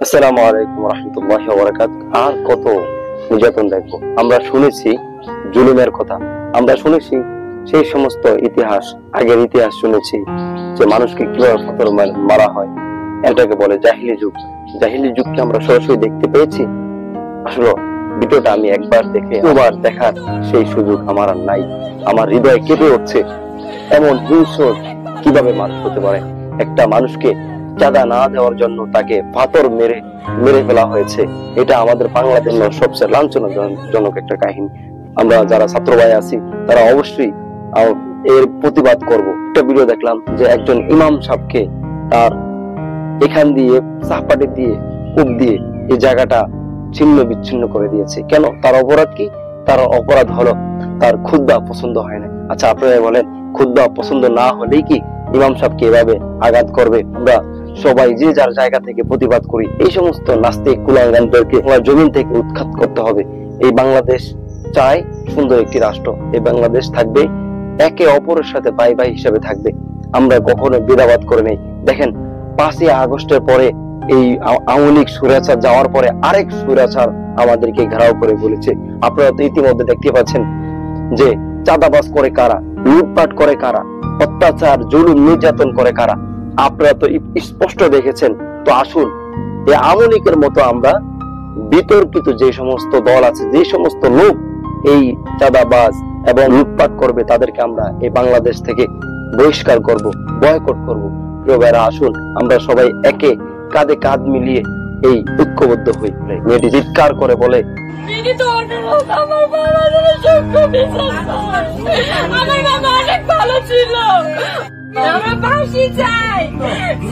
আসসালামু আলাইকুম রহমতুল্লাহি ওয়া বারাকাতুহু। আর কত নির্যাতন দেখবো। আমরা শুনেছি জুলুমের কথা, আমরা শুনেছি সেই সমস্ত ইতিহাস, আগের ইতিহাস শুনেছি যে মানুষকে কিভাবে পাথর মারা হয়। এটাকে বলে জাহিলি যুগ। জাহিলি যুগকে আমরা সরাসরি দেখতে পেয়েছি। আসলে ভিডিওটা আমি একবার দেখে দুবার দেখার সেই সুযোগ আমার আর নাই। আমার হৃদয় কেঁপে উঠছে। এমন হিংস্র কিভাবে মানুষ হতে পারে? একটা মানুষকে চাঁদা না দেওয়ার জন্য তাকে পাথর মেরে ফেলা হয়েছে। এটা আমাদের বাংলাদেশের সবচেয়ে লাঞ্ছনাজনক একটা কাহিনী। আমরা যারা ছাত্র ভাই আছি তারা অবশ্যই এর প্রতিবাদ করব। একটা ভিডিও দেখলাম যে একজন ইমাম সাহেবকে তার এখান দিয়ে চাপাটি দিয়ে কূপ দিয়ে এই জায়গাটা ছিন্ন বিচ্ছিন্ন করে দিয়েছে। কেন? তার অপরাধ কি? তার অপরাধ হলো তার খুদ্া পছন্দ হয় না। আচ্ছা, আপনারা বলেন, খুদ্া পছন্দ না হলেই কি ইমাম সাহেবকে এভাবে আঘাত করবে? আমরা সবাই যে যার জায়গা থেকে প্রতিবাদ করি। এই সমস্ত নাস্তিক কুলাঙ্গানদেরকে জমিন থেকে উৎখাত করতে হবে। এই বাংলাদেশ চায় সুন্দর একটি রাষ্ট্র। এই বাংলাদেশ থাকবে একে অপরের সাথে ভাই ভাই হিসেবে থাকবে। আমরা কখনো বিরাবাদ করে নেই। দেখেন, 5ই আগস্টের পরে এই আওয়ামী লীগ স্বৈরাচার যাওয়ার পরে আরেক স্বৈরাচার আমাদেরকে ঘেরাও করে বলেছে। আপনারা তো ইতিমধ্যে দেখতে পাচ্ছেন যে চাঁদাবাজ করে কারা, লুটপাট করে কারা, অত্যাচার জুলুম নির্যাতন করে কারা। আপনারা তো স্পষ্ট দেখেছেন। তো আসুন, এই আওয়ামী লীগের মতো আমরা বিতর্কিত যে সমস্ত দল আছে, যে সমস্ত লোক এই চাঁদাবাজ এবং লুটপাট করবে, তাদেরকে আমরা এই বাংলাদেশ থেকে বহিষ্কার করব, বয়কট করব। প্রিয় ভাইরা, আসুন আমরা সবাই একে কাঁধে কাঁধ মিলিয়ে এই ঐক্যবদ্ধ হই। মেয়েটি চিৎকার করে বলে, আমার বাবা অনেক ভালো ছিল, আমার ফাঁসি চাই।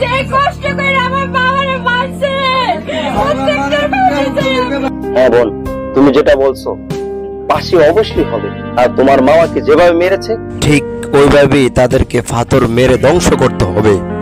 যে কষ্ট করে আমার বাবারে মারছে, হ্যাঁ বোন, তুমি যেটা বলছো ফাঁসি অবশ্যই হবে। আর তোমার মামাকে যেভাবে মেরেছে ঠিক ওইভাবেই তাদেরকে পাথর মেরে ধ্বংস করতে হবে।